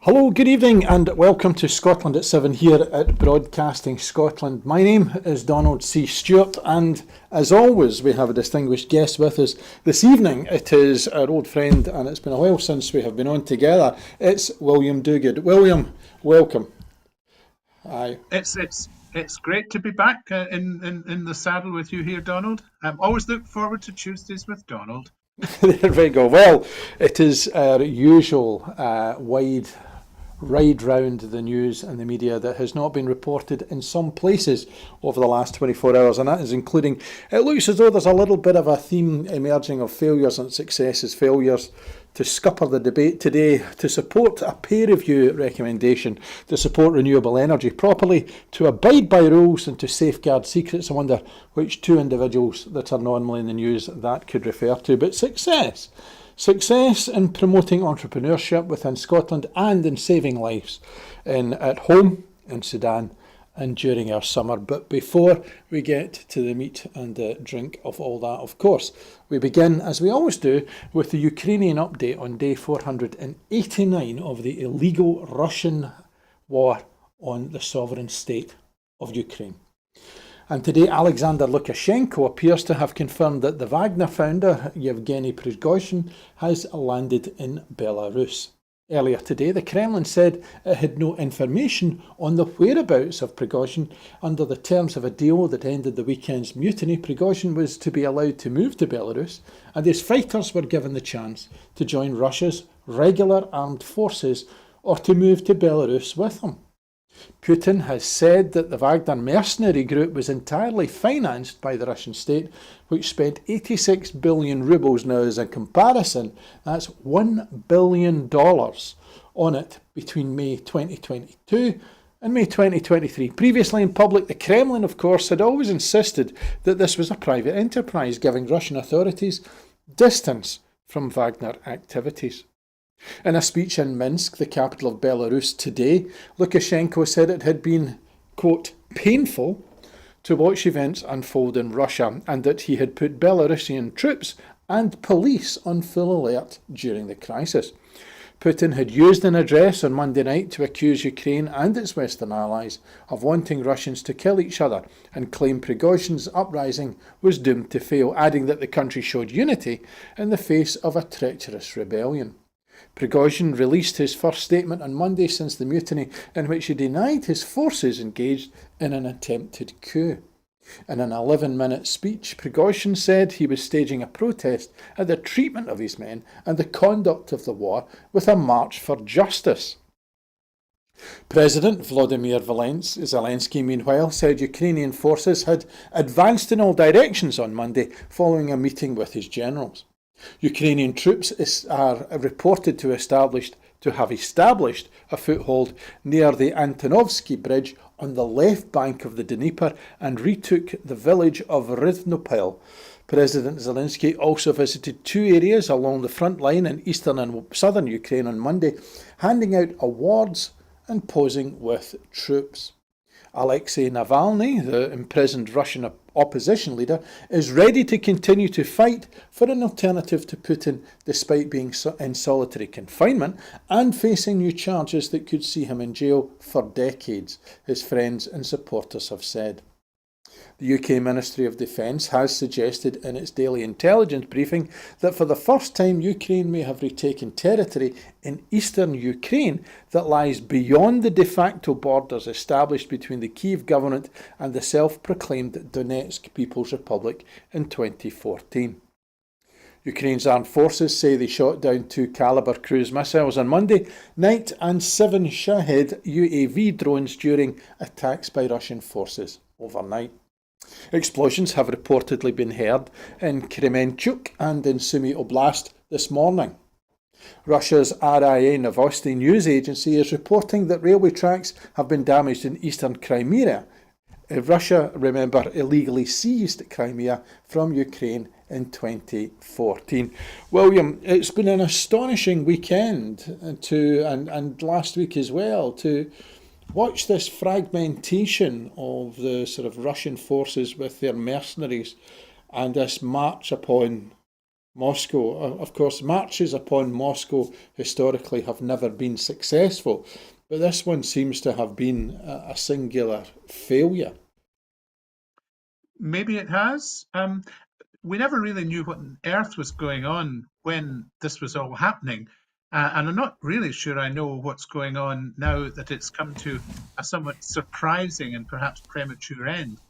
Hello, good evening, and welcome to Scotland at 7 here at Broadcasting Scotland. My name is Donald C. Stewart, and as always, we have a distinguished guest with us this evening. It is our old friend, and it's been a while since we have been on together. It's William Duguid. William, welcome. Aye. It's great to be back in the saddle with you here, Donald. Always look forward to Tuesdays with Donald. There we go. Well, it is our usual wide ride round the news and the media that has not been reported in some places over the last 24 hours, and that is including, it looks as though there's a little bit of a theme emerging of failures and successes. Failures to scupper the debate today, to support a peer review recommendation, to support renewable energy properly, to abide by rules and to safeguard secrets. I wonder which two individuals that are normally in the news that could refer to. But success in promoting entrepreneurship within Scotland and in saving lives at home, in Sudan, and during our summer. But before we get to the meat and the drink of all that, of course, we begin, as we always do, with the Ukrainian update on day 489 of the illegal Russian war on the sovereign state of Ukraine. And today, Alexander Lukashenko appears to have confirmed that the Wagner founder, Yevgeny Prigozhin, has landed in Belarus. Earlier today, the Kremlin said it had no information on the whereabouts of Prigozhin. Under the terms of a deal that ended the weekend's mutiny, Prigozhin was to be allowed to move to Belarus, and his fighters were given the chance to join Russia's regular armed forces or to move to Belarus with them. Putin has said that the Wagner mercenary group was entirely financed by the Russian state, which spent 86 billion rubles. Now, as a comparison, that's $1 billion on it between May 2022 and May 2023. Previously in public, the Kremlin, of course, had always insisted that this was a private enterprise, giving Russian authorities distance from Wagner activities. In a speech in Minsk, the capital of Belarus, today, Lukashenko said it had been, quote, painful to watch events unfold in Russia, and that he had put Belarusian troops and police on full alert during the crisis. Putin had used an address on Monday night to accuse Ukraine and its Western allies of wanting Russians to kill each other and claim Prigozhin's uprising was doomed to fail, adding that the country showed unity in the face of a treacherous rebellion. Prigozhin released his first statement on Monday since the mutiny, in which he denied his forces engaged in an attempted coup. In an 11-minute speech, Prigozhin said he was staging a protest at the treatment of his men and the conduct of the war with a march for justice. President Volodymyr Zelensky, meanwhile, said Ukrainian forces had advanced in all directions on Monday following a meeting with his generals. Ukrainian troops are reported to have established a foothold near the Antonovsky Bridge on the left bank of the Dnieper and retook the village of Rivnopil. President Zelensky also visited two areas along the front line in eastern and southern Ukraine on Monday, handing out awards and posing with troops. Alexei Navalny, the imprisoned Russian opposition leader, is ready to continue to fight for an alternative to Putin despite being in solitary confinement and facing new charges that could see him in jail for decades, his friends and supporters have said. The UK Ministry of Defence has suggested in its daily intelligence briefing that for the first time Ukraine may have retaken territory in eastern Ukraine that lies beyond the de facto borders established between the Kyiv government and the self-proclaimed Donetsk People's Republic in 2014. Ukraine's armed forces say they shot down 2 Caliber cruise missiles on Monday night and 7 Shahed UAV drones during attacks by Russian forces overnight. Explosions have reportedly been heard in Kremenchuk and in Sumy Oblast this morning. Russia's RIA Novosti news agency is reporting that railway tracks have been damaged in eastern Crimea. Russia, remember, illegally seized Crimea from Ukraine in 2014. William, it's been an astonishing weekend and last week as well to watch this fragmentation of the sort of Russian forces with their mercenaries and this march upon Moscow. Of course, marches upon Moscow historically have never been successful, but this one seems to have been a singular failure. Maybe it has. We never really knew what on earth was going on when this was all happening. And I'm not really sure I know what's going on now that it's come to a somewhat surprising and perhaps premature end.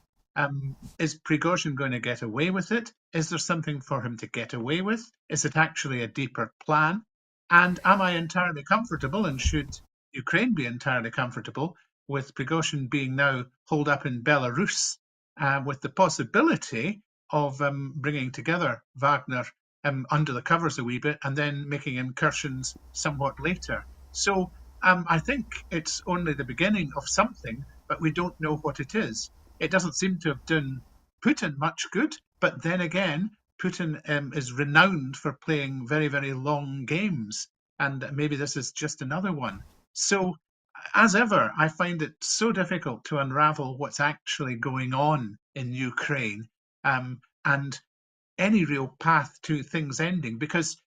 Is Prigozhin going to get away with it? Is there something for him to get away with? Is it actually a deeper plan? And am I entirely comfortable, and should Ukraine be entirely comfortable with Prigozhin being now holed up in Belarus, with the possibility of bringing together Wagner under the covers a wee bit and then making incursions somewhat later? So I think it's only the beginning of something, but we don't know what it is. It doesn't seem to have done Putin much good, but then again, Putin is renowned for playing very, very long games, and maybe this is just another one. So, as ever, I find it so difficult to unravel what's actually going on in Ukraine, and any real path to things ending, because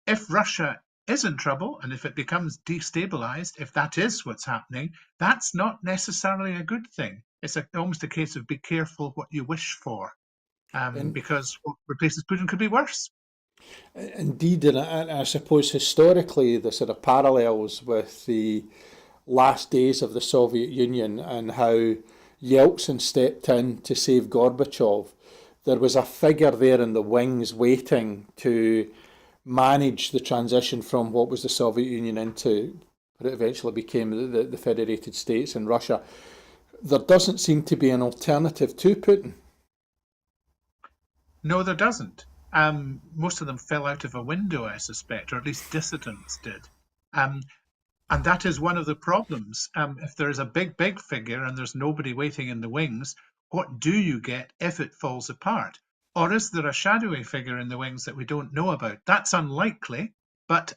if Russia is in trouble and if it becomes destabilized, if that is what's happening, that's not necessarily a good thing. It's almost a case of be careful what you wish for, And because what replaces Putin could be worse. indeed, and I suppose historically the sort of parallels with the last days of the Soviet Union and how Yeltsin stepped in to save Gorbachev. There was a figure there in the wings waiting to manage the transition from what was the Soviet Union into what eventually became the Federated States and Russia. There doesn't seem to be an alternative to Putin. No, there doesn't. Most of them fell out of a window, I suspect, or at least dissidents did. Um, And that is one of the problems. If there is a big, big figure and there's nobody waiting in the wings, what do you get if it falls apart? Or is there a shadowy figure in the wings that we don't know about? That's unlikely, but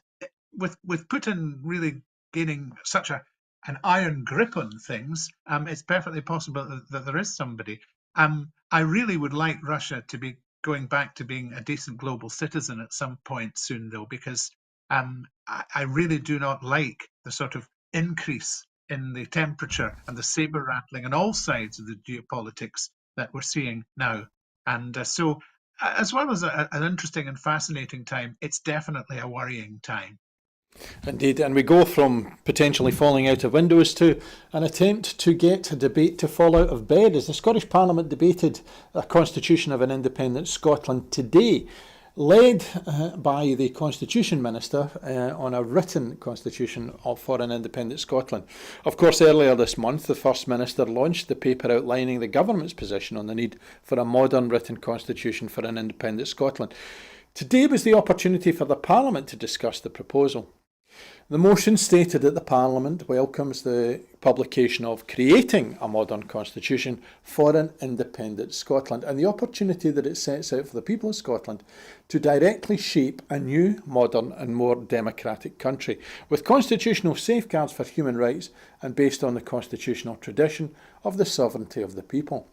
with Putin really gaining such an iron grip on things, it's perfectly possible that there is somebody. I really would like Russia to be going back to being a decent global citizen at some point soon, though, because I really do not like the sort of increase in the temperature and the saber rattling on all sides of the geopolitics that we're seeing now. And as well as an interesting and fascinating time, it's definitely a worrying time. Indeed, and we go from potentially falling out of windows to an attempt to get a debate to fall out of bed as the Scottish Parliament debated a constitution of an independent Scotland today, led by the Constitution Minister on a written constitution for an independent Scotland. Of course, earlier this month, the First Minister launched the paper outlining the government's position on the need for a modern written constitution for an independent Scotland. Today was the opportunity for the Parliament to discuss the proposal. The motion stated that the Parliament welcomes the publication of creating a modern constitution for an independent Scotland and the opportunity that it sets out for the people of Scotland to directly shape a new, modern and more democratic country with constitutional safeguards for human rights and based on the constitutional tradition of the sovereignty of the people.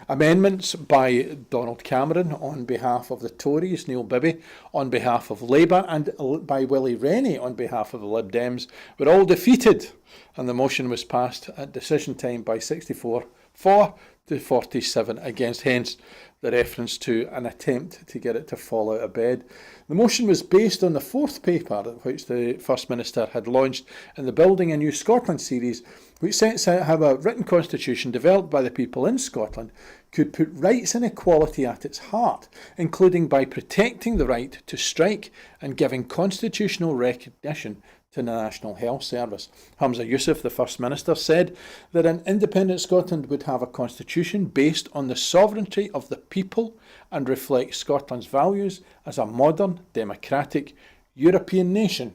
Amendments by Donald Cameron on behalf of the Tories, Neil Bibby on behalf of Labour and by Willie Rennie on behalf of the Lib Dems were all defeated, and the motion was passed at decision time by 64 for to 47 against, hence the reference to an attempt to get it to fall out of bed. The motion was based on the fourth paper which the First Minister had launched in the Building a New Scotland series, which sets out how a written constitution developed by the people in Scotland could put rights and equality at its heart, including by protecting the right to strike and giving constitutional recognition to the National Health Service. Hamza Yousaf, the First Minister, said that an independent Scotland would have a constitution based on the sovereignty of the people and reflect Scotland's values as a modern, democratic, European nation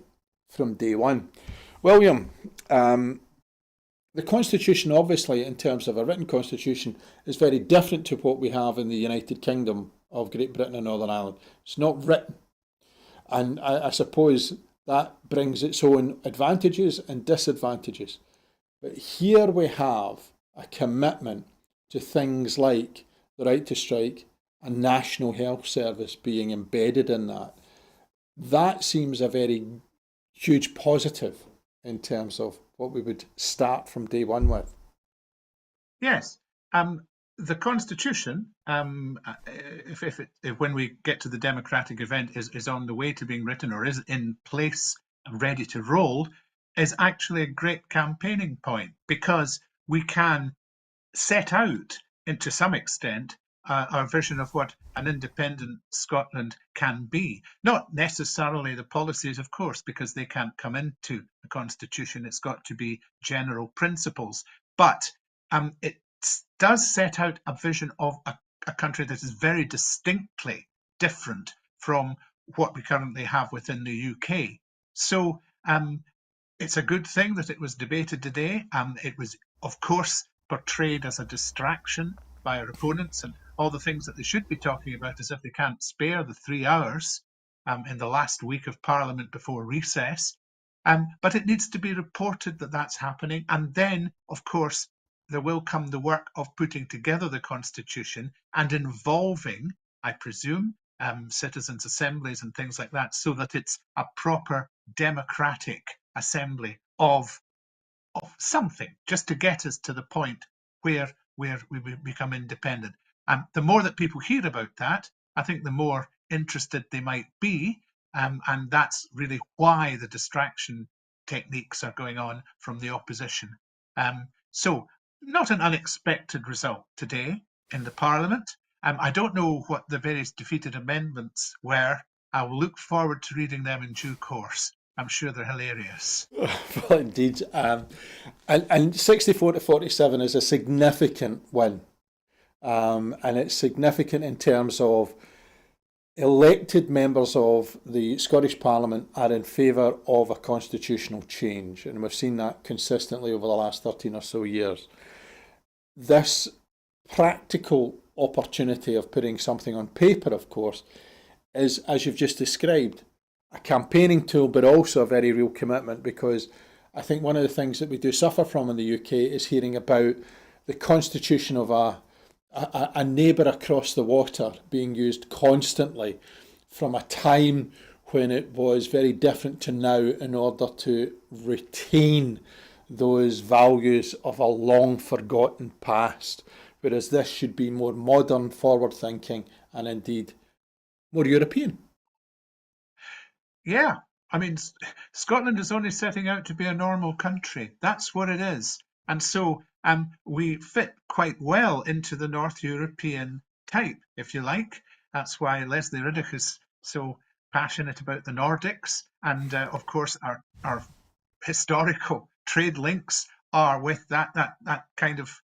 from day one. William, the constitution, obviously, in terms of a written constitution, is very different to what we have in the United Kingdom of Great Britain and Northern Ireland. It's not written. And I suppose that brings its own advantages and disadvantages. But here we have a commitment to things like the right to strike a national health service being embedded in that, that seems a very huge positive in terms of what we would start from day one with. Yes. The Constitution, if when we get to the democratic event, is on the way to being written or is in place and ready to roll, is actually a great campaigning point because we can set out, to some extent, our vision of what an independent Scotland can be. Not necessarily the policies, of course, because they can't come into the Constitution. It's got to be general principles. But it does set out a vision of a country that is very distinctly different from what we currently have within the UK. So it's a good thing that it was debated today. It was, of course, portrayed as a distraction by our opponents and all the things that they should be talking about as if they can't spare the 3 hours in the last week of Parliament before recess. But it needs to be reported that that's happening. And then, of course, there will come the work of putting together the Constitution and involving, I presume, citizens' assemblies and things like that, so that it's a proper democratic assembly of something, just to get us to the point where we become independent. The more that people hear about that, I think the more interested they might be, and that's really why the distraction techniques are going on from the opposition. So not an unexpected result today in the Parliament. I don't know what the various defeated amendments were. I will look forward to reading them in due course. I'm sure they're hilarious. Well, indeed. And 64 to 47 is a significant win. And it's significant in terms of elected members of the Scottish Parliament are in favour of a constitutional change. And we've seen that consistently over the last 13 or so years. This practical opportunity of putting something on paper, of course, is, as you've just described, a campaigning tool, but also a very real commitment, because I think one of the things that we do suffer from in the UK is hearing about the constitution of a neighbour across the water being used constantly from a time when it was very different to now in order to retain those values of a long forgotten past, whereas this should be more modern, forward thinking, and indeed more European. Yeah, I mean, Scotland is only setting out to be a normal country. That's what it is. And so we fit quite well into the North European type, if you like. That's why Leslie Riddick is so passionate about the Nordics. And of course, our historical trade links are with that kind of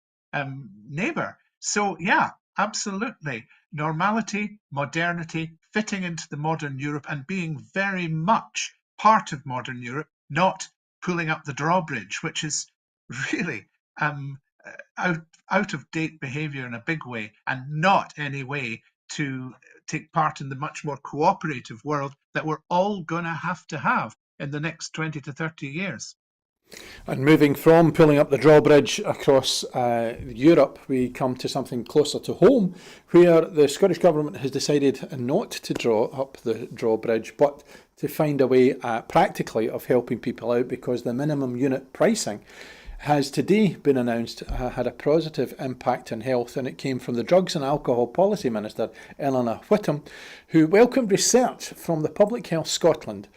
neighbour. So yeah, absolutely. Normality, modernity, fitting into the modern Europe and being very much part of modern Europe, not pulling up the drawbridge, which is really out of date behaviour in a big way, and not any way to take part in the much more cooperative world that we're all going to have in the next 20 to 30 years. And moving from pulling up the drawbridge across Europe, we come to something closer to home, where the Scottish Government has decided not to draw up the drawbridge, but to find a way practically of helping people out, because the minimum unit pricing has today been announced had a positive impact on health, and it came from the Drugs and Alcohol Policy Minister, Eleanor Whittam, who welcomed research from the Public Health Scotland,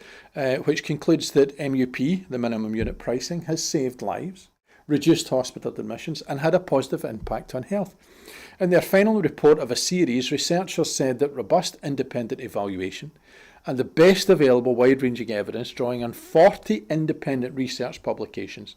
which concludes that MUP, the minimum unit pricing, has saved lives, reduced hospital admissions, and had a positive impact on health. In their final report of a series, researchers said that robust independent evaluation and the best available wide-ranging evidence, drawing on 40 independent research publications,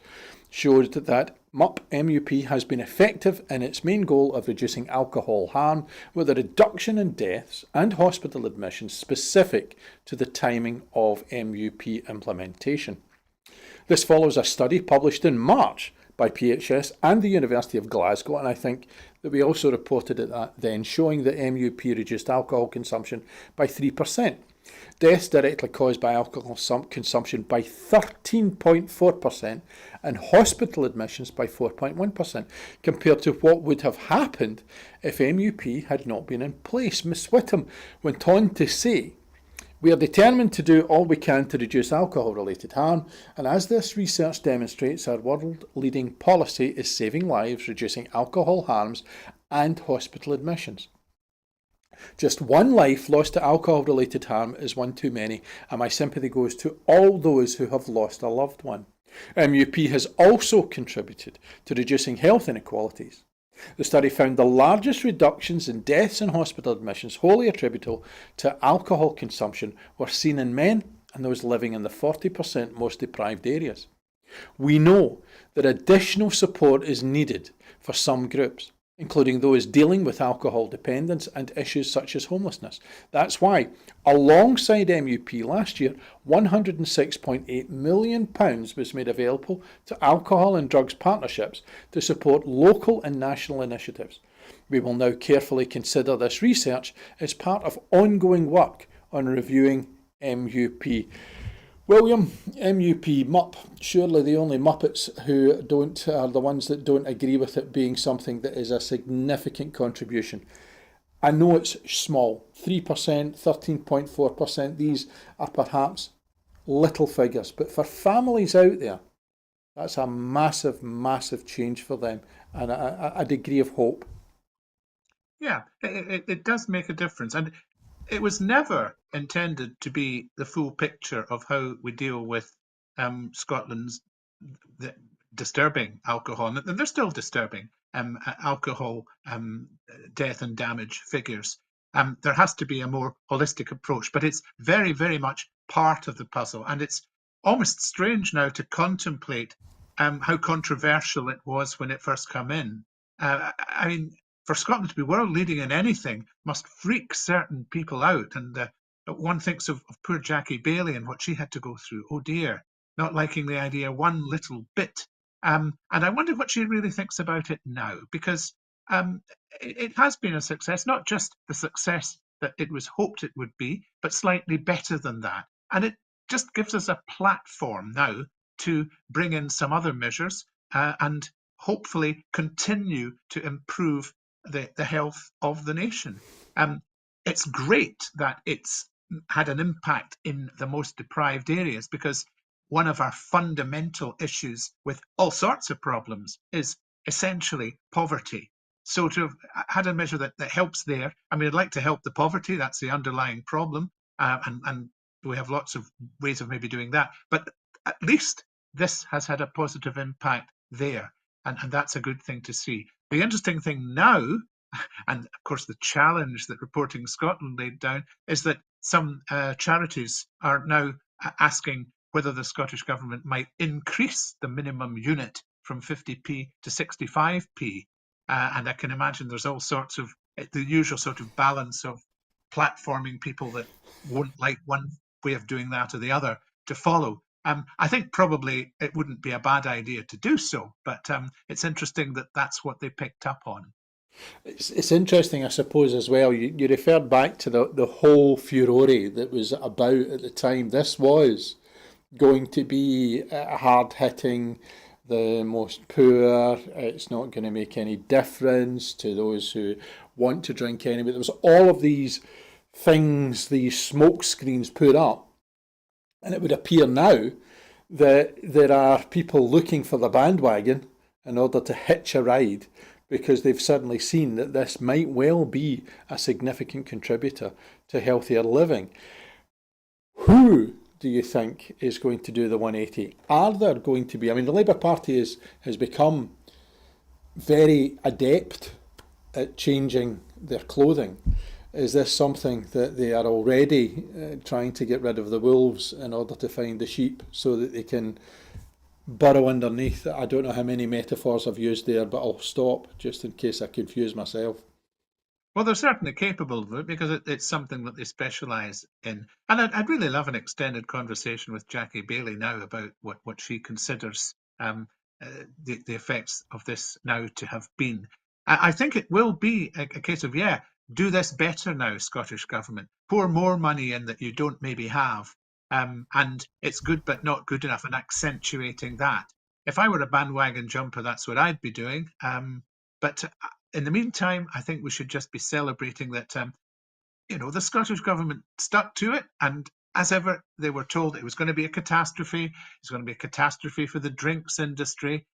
showed that MUP has been effective in its main goal of reducing alcohol harm, with a reduction in deaths and hospital admissions specific to the timing of MUP implementation. This follows a study published in March by PHS and the University of Glasgow, and I think that we also reported it then, showing that MUP reduced alcohol consumption by 3%. Deaths directly caused by alcohol consumption by 13.4% and hospital admissions by 4.1% compared to what would have happened if MUP had not been in place. Ms Whittam went on to say, "We are determined to do all we can to reduce alcohol-related harm, and as this research demonstrates, our world-leading policy is saving lives, reducing alcohol harms and hospital admissions. Just one life lost to alcohol-related harm is one too many, and my sympathy goes to all those who have lost a loved one." MUP has also contributed to reducing health inequalities. The study found the largest reductions in deaths and hospital admissions wholly attributable to alcohol consumption were seen in men and those living in the 40% most deprived areas. We know that additional support is needed for some groups, including those dealing with alcohol dependence and issues such as homelessness. That's why, alongside MUP last year, £106.8 million was made available to alcohol and drugs partnerships to support local and national initiatives. We will now carefully consider this research as part of ongoing work on reviewing MUP. William, MUP, MUP, surely the only Muppets who don't are the ones that don't agree with it being something that is a significant contribution. I know it's small, 3%, 13.4%, these are perhaps little figures, but for families out there, that's a massive, massive change for them and a degree of hope. Yeah, it does make a difference. And it was never intended to be the full picture of how we deal with Scotland's disturbing alcohol, and they're still disturbing alcohol death and damage figures. There has to be a more holistic approach, but it's very, very much part of the puzzle. And it's almost strange now to contemplate how controversial it was when it first came in. I mean, for Scotland to be world leading in anything must freak certain people out. And one thinks of poor Jackie Baillie and what she had to go through. Oh dear, not liking the idea one little bit. And I wonder what she really thinks about it now, because it has been a success, not just the success that it was hoped it would be, but slightly better than that. And it just gives us a platform now to bring in some other measures and hopefully continue to improve the health of the nation. Um, it's great that it's had an impact in the most deprived areas, because one of our fundamental issues with all sorts of problems is essentially poverty. So to have had a measure that helps there, I mean, I'd like to help the poverty, that's the underlying problem, and we have lots of ways of maybe doing that, but at least this has had a positive impact there, and that's a good thing to see. The interesting thing now, and of course the challenge that Reporting Scotland laid down, is that some charities are now asking whether the Scottish Government might increase the minimum unit from 50p to 65p. And I can imagine there's all sorts of the usual sort of balance of platforming people that won't like one way of doing that or the other to follow. I think probably it wouldn't be a bad idea to do so, but it's interesting that that's what they picked up on. It's interesting, I suppose, as well. You referred back to the whole furore that was about at the time. This was going to be hard hitting the most poor. It's not going to make any difference to those who want to drink anyway. There was all of these things, these smoke screens put up, and it would appear now that there are people looking for the bandwagon in order to hitch a ride because they've suddenly seen that this might well be a significant contributor to healthier living. Who do you think is going to do the 180? Are there going to be, I mean, the Labour Party has become very adept at changing their clothing. Is this something that they are already trying to get rid of the wolves in order to find the sheep so that they can burrow underneath? I don't know how many metaphors I've used there, but I'll stop just in case I confuse myself. Well, they're certainly capable of it because it's something that they specialise in. And I'd really love an extended conversation with Jackie Baillie now about what she considers the effects of this now to have been. I think it will be a case of, yeah, do this better now, Scottish Government. Pour more money in that you don't maybe have. And it's good but not good enough, and accentuating that. If I were a bandwagon jumper, that's what I'd be doing. But in the meantime, I think we should just be celebrating that, the Scottish Government stuck to it. And as ever, they were told it was going to be a catastrophe. It's going to be a catastrophe for the drinks industry.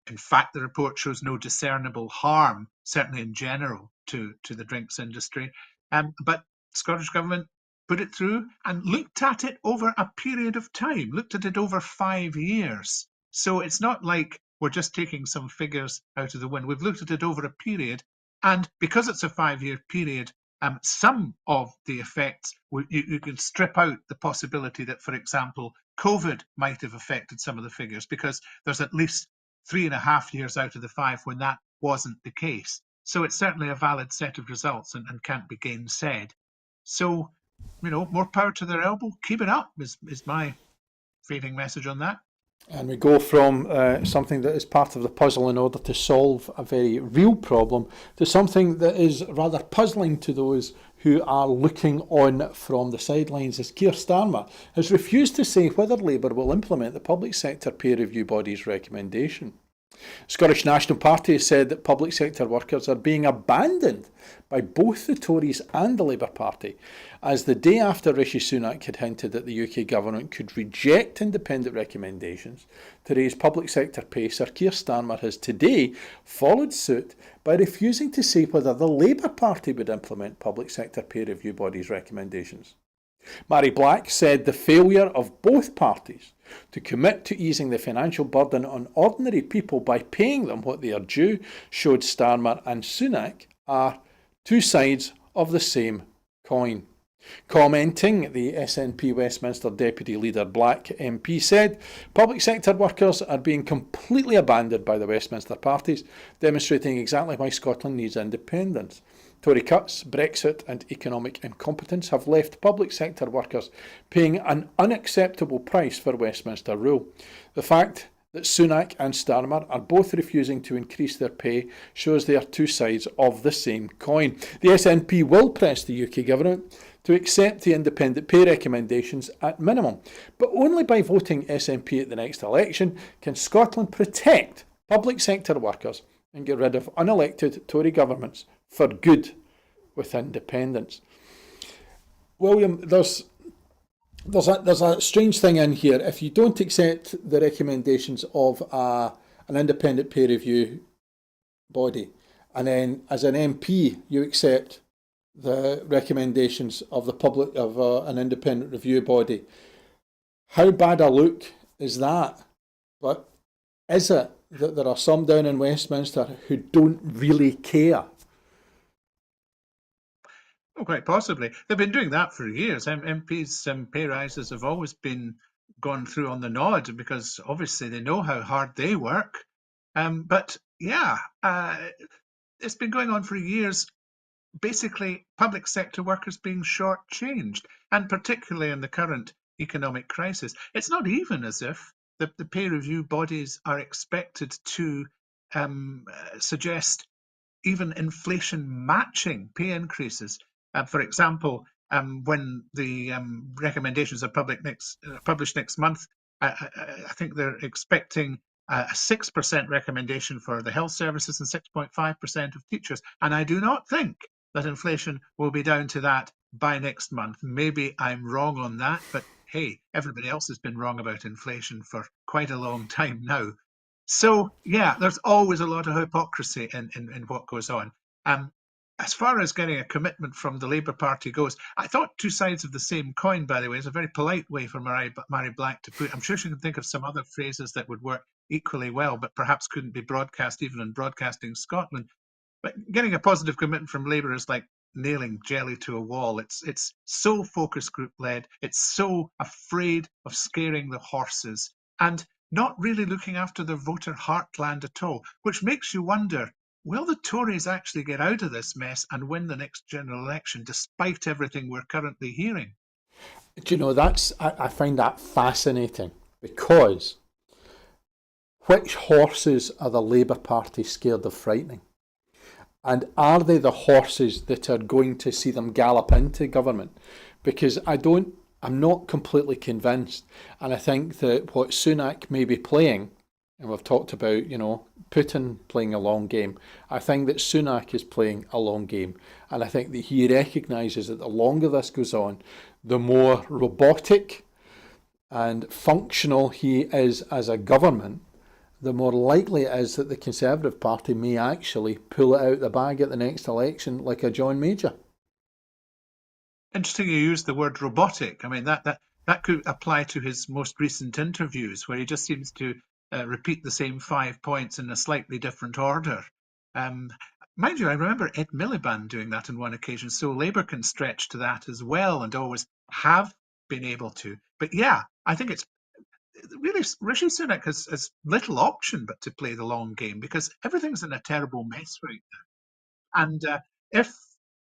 In fact, the report shows no discernible harm, certainly in general, to the drinks industry. But Scottish Government put it through and looked at it over a period of time, looked at it over 5 years. So it's not like we're just taking some figures out of the wind. We've looked at it over a period. And because it's a 5-year period, some of the effects, you can strip out the possibility that, for example, COVID might have affected some of the figures, because there's at least 3.5 years out of the 5 when that wasn't the case. So it's certainly a valid set of results and can't be gainsaid. So, more power to their elbow. Keep it up is my fading message on that. And we go from something that is part of the puzzle in order to solve a very real problem to something that is rather puzzling to those who are looking on from the sidelines, as Keir Starmer has refused to say whether Labour will implement the public sector peer review body's recommendation. Scottish National Party has said that public sector workers are being abandoned by both the Tories and the Labour Party, as the day after Rishi Sunak had hinted that the UK government could reject independent recommendations to raise public sector pay. Sir Keir Starmer has today followed suit by refusing to say whether the Labour Party would implement public sector peer review body's recommendations. Mary Black said the failure of both parties to commit to easing the financial burden on ordinary people by paying them what they are due showed Starmer and Sunak are two sides of the same coin. Commenting, the SNP Westminster Deputy Leader Black MP said, public sector workers are being completely abandoned by the Westminster parties, demonstrating exactly why Scotland needs independence. Tory cuts, Brexit and economic incompetence have left public sector workers paying an unacceptable price for Westminster rule. The fact that Sunak and Starmer are both refusing to increase their pay shows they are two sides of the same coin. The SNP will press the UK government to accept the independent pay recommendations at minimum, but only by voting SNP at the next election can Scotland protect public sector workers and get rid of unelected Tory governments for good with independence. William, there's a strange thing in here. If you don't accept the recommendations of an independent peer review body, and then as an MP you accept the recommendations of an independent review body, how bad a look is that? But is it that there are some down in Westminster who don't really care? Oh, quite possibly. They've been doing that for years. MPs' pay rises have always been gone through on the nod, because obviously they know how hard they work. But yeah, it's been going on for years. Basically, public sector workers being shortchanged, and particularly in the current economic crisis. It's not even as if the pay review bodies are expected to suggest even inflation matching pay increases. For example, when the recommendations are published next month, I think they're expecting a 6% recommendation for the health services and 6.5% of teachers. And I do not think that inflation will be down to that by next month. Maybe I'm wrong on that, but hey, everybody else has been wrong about inflation for quite a long time now. So yeah, there's always a lot of hypocrisy in what goes on. As far as getting a commitment from the Labour Party goes, I thought two sides of the same coin, by the way, is a very polite way for Mary Black to put it. I'm sure she can think of some other phrases that would work equally well, but perhaps couldn't be broadcast even in Broadcasting Scotland. But getting a positive commitment from Labour is like nailing jelly to a wall. It's so focus group led. It's so afraid of scaring the horses and not really looking after their voter heartland at all, which makes you wonder, will the Tories actually get out of this mess and win the next general election despite everything we're currently hearing? Do you know, I find that fascinating, because which horses are the Labour Party scared of frightening? And are they the horses that are going to see them gallop into government? Because I'm not completely convinced. And I think that what Sunak may be playing, and we've talked about, Putin playing a long game. I think that Sunak is playing a long game. And I think that he recognises that the longer this goes on, the more robotic and functional he is as a government, the more likely it is that the Conservative Party may actually pull it out the bag at the next election like a John Major. Interesting you use the word robotic. I mean, that could apply to his most recent interviews, where he just seems to repeat the same 5 points in a slightly different order. Um, Mind you, I remember Ed Miliband doing that on one occasion, so Labour can stretch to that as well and always have been able to. But yeah, I think it's really Rishi Sunak has little option but to play the long game because everything's in a terrible mess right now. And if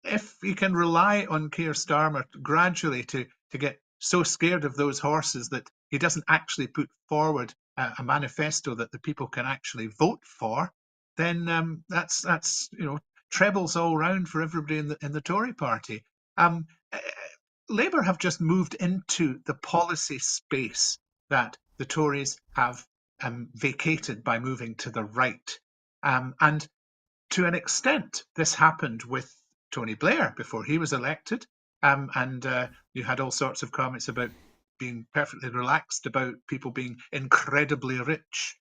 if you can rely on Keir Starmer gradually to get so scared of those horses that he doesn't actually put forward a manifesto that the people can actually vote for, then that's trebles all round for everybody in the Tory party. Um, uh, Labour have just moved into the policy space that the Tories have vacated by moving to the right. And to an extent, this happened with Tony Blair before he was elected. And you had all sorts of comments about being perfectly relaxed about people being incredibly rich.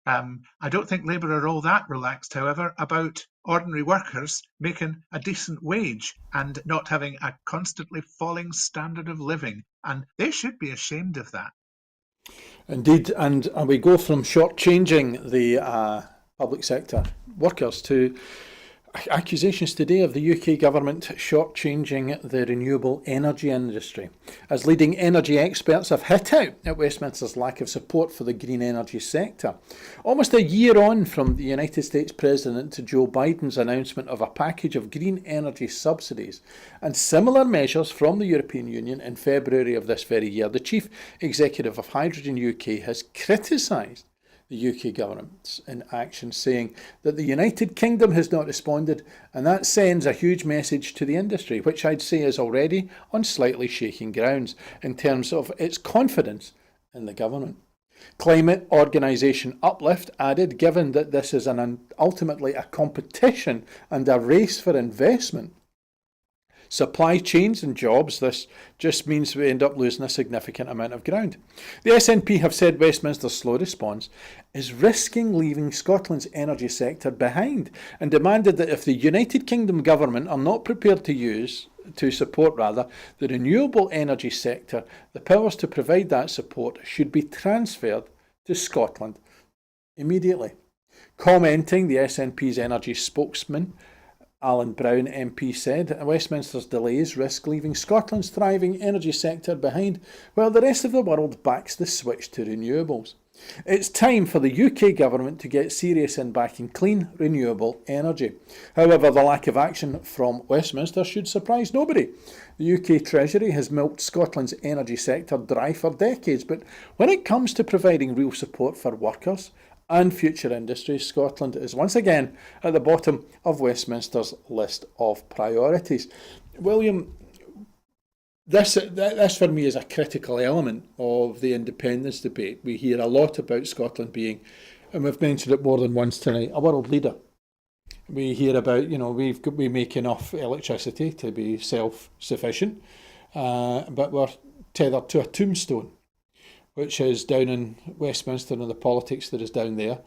I don't think Labour are all that relaxed, however, about ordinary workers making a decent wage and not having a constantly falling standard of living. And they should be ashamed of that. Indeed, and we go from shortchanging the public sector workers to accusations today of the UK government shortchanging the renewable energy industry, as leading energy experts have hit out at Westminster's lack of support for the green energy sector. Almost a year on from the United States President Joe Biden's announcement of a package of green energy subsidies and similar measures from the European Union in February of this very year, the Chief Executive of Hydrogen UK has criticised the UK government's inaction, saying that the United Kingdom has not responded, and that sends a huge message to the industry, which I'd say is already on slightly shaking grounds in terms of its confidence in the government. Climate organisation Uplift added, given that this is ultimately a competition and a race for investment, supply chains and jobs, this just means we end up losing a significant amount of ground. The SNP have said Westminster's slow response is risking leaving Scotland's energy sector behind and demanded that if the United Kingdom government are not prepared to support the renewable energy sector, the powers to provide that support should be transferred to Scotland immediately. Commenting, the SNP's energy spokesman Alan Brown MP said Westminster's delays risk leaving Scotland's thriving energy sector behind while the rest of the world backs the switch to renewables. It's time for the UK government to get serious in backing clean, renewable energy. However, the lack of action from Westminster should surprise nobody. The UK Treasury has milked Scotland's energy sector dry for decades, but when it comes to providing real support for workers and future industries, Scotland is once again at the bottom of Westminster's list of priorities. William, this for me is a critical element of the independence debate. We hear a lot about Scotland being, and we've mentioned it more than once tonight, a world leader. We hear about, we make enough electricity to be self-sufficient, but we're tethered to a tombstone, which is down in Westminster and the politics that is down there.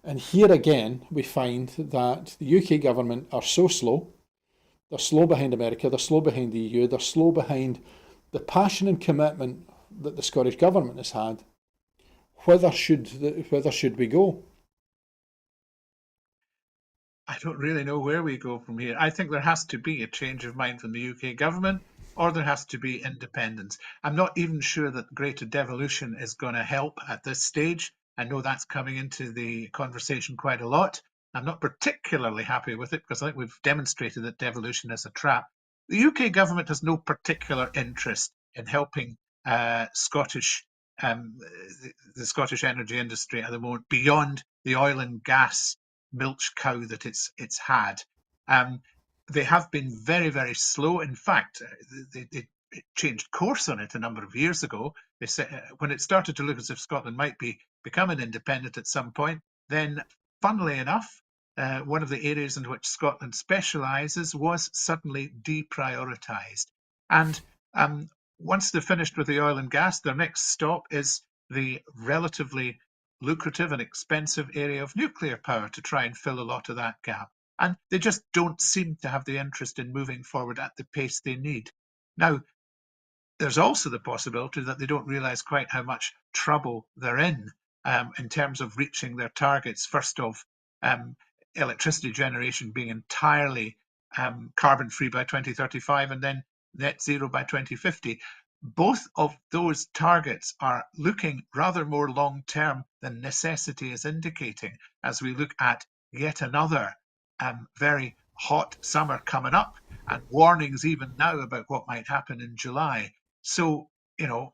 And here again, we find that the UK government are so slow. They're slow behind America, they're slow behind the EU, they're slow behind the passion and commitment that the Scottish government has had. Whither should we go? I don't really know where we go from here. I think there has to be a change of mind from the UK government, or there has to be independence. I'm not even sure that greater devolution is going to help at this stage. I know that's coming into the conversation quite a lot. I'm not particularly happy with it because I think we've demonstrated that devolution is a trap. The UK government has no particular interest in helping Scottish the Scottish energy industry at the moment beyond the oil and gas milch cow that it's had. They have been very, very slow. In fact, it changed course on it a number of years ago. They said, when it started to look as if Scotland might be becoming independent at some point, then, funnily enough, one of the areas in which Scotland specialises was suddenly deprioritised. And once they're finished with the oil and gas, their next stop is the relatively lucrative and expensive area of nuclear power to try and fill a lot of that gap. And they just don't seem to have the interest in moving forward at the pace they need. Now, there's also the possibility that they don't realise quite how much trouble they're in terms of reaching their targets. First of electricity generation being entirely carbon-free by 2035 and then net zero by 2050. Both of those targets are looking rather more long-term than necessity is indicating as we look at yet another very hot summer coming up and warnings even now about what might happen in July. So,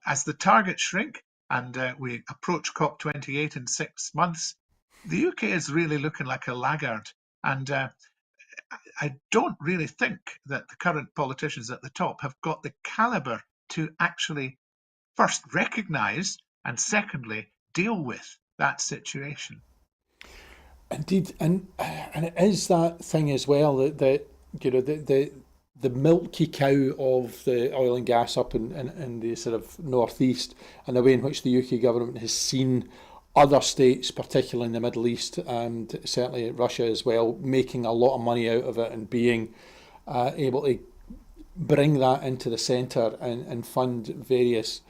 as the targets shrink and we approach COP28 in 6 months, the UK is really looking like a laggard. And I don't really think that the current politicians at the top have got the calibre to actually first recognise and secondly deal with that situation. Indeed, and it is that thing as well that the milky cow of the oil and gas up in the sort of northeast, and the way in which the UK government has seen other states, particularly in the Middle East and certainly Russia as well, making a lot of money out of it and being able to bring that into the centre and fund various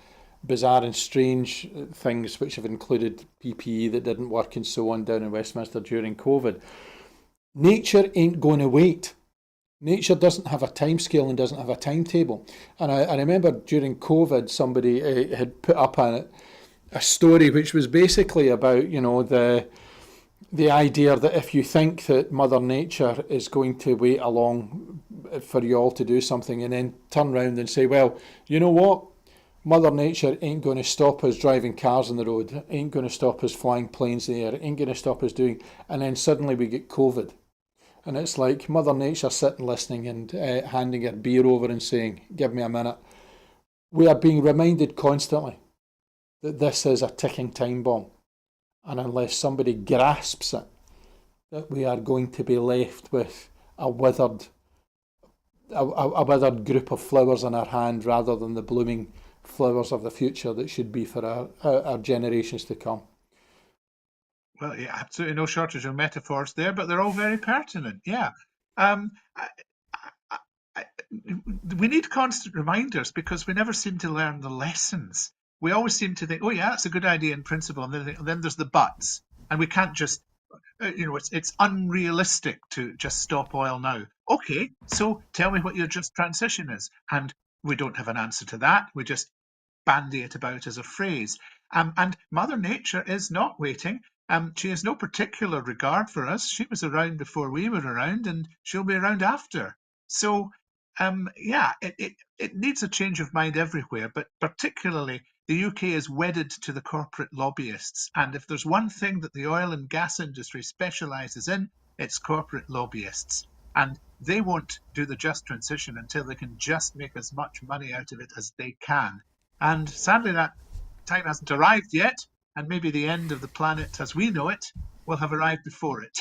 bizarre and strange things which have included PPE that didn't work and so on down in Westminster during COVID. Nature ain't going to wait. Nature doesn't have a timescale and doesn't have a timetable. And I remember during COVID somebody had put up a story which was basically about the idea that if you think that Mother Nature is going to wait along for you all to do something and then turn around and say, well, you know what? Mother Nature ain't going to stop us driving cars on the road, ain't going to stop us flying planes in the air, ain't going to stop us doing, and then suddenly we get COVID. And it's like Mother Nature sitting listening and handing her beer over and saying, give me a minute. We are being reminded constantly that this is a ticking time bomb. And unless somebody grasps it, that we are going to be left with a withered group of flowers in our hand rather than the blooming flowers of the future that should be for our generations to come. Well, yeah, absolutely no shortage of metaphors there, but they're all very pertinent. Yeah. I, we need constant reminders because we never seem to learn the lessons. We always seem to think, oh yeah, that's a good idea in principle, and then there's the buts, and we can't just, it's unrealistic to just stop oil now. Okay, so tell me what your just transition is, and we don't have an answer to that. We just bandy it about as a phrase. And Mother Nature is not waiting. She has no particular regard for us. She was around before we were around, and she'll be around after. So, it needs a change of mind everywhere, but particularly the UK is wedded to the corporate lobbyists. And if there's one thing that the oil and gas industry specialises in, it's corporate lobbyists. And they won't do the just transition until they can just make as much money out of it as they can. And sadly, that time hasn't arrived yet, and maybe the end of the planet as we know it will have arrived before it.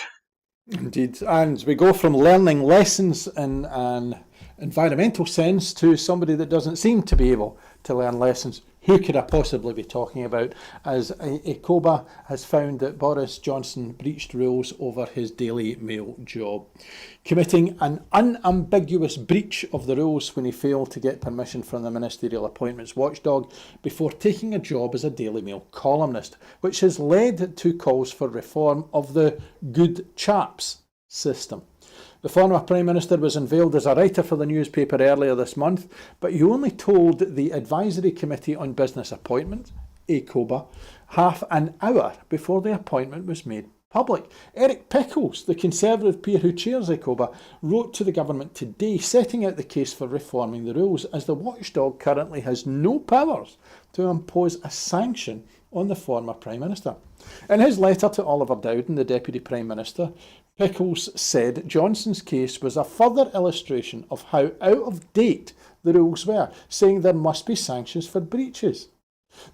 Indeed, and we go from learning lessons in an environmental sense to somebody that doesn't seem to be able to learn lessons. Who could I possibly be talking about? As ECOBA has found that Boris Johnson breached rules over his Daily Mail job, committing an unambiguous breach of the rules when he failed to get permission from the Ministerial Appointments Watchdog before taking a job as a Daily Mail columnist, which has led to calls for reform of the good chaps system. The former Prime Minister was unveiled as a writer for the newspaper earlier this month, but he only told the Advisory Committee on Business Appointments, ECOBA, half an hour before the appointment was made public. Eric Pickles, the Conservative peer who chairs ECOBA, wrote to the government today setting out the case for reforming the rules, as the watchdog currently has no powers to impose a sanction on the former Prime Minister. In his letter to Oliver Dowden, the Deputy Prime Minister, Pickles said Johnson's case was a further illustration of how out of date the rules were, saying there must be sanctions for breaches.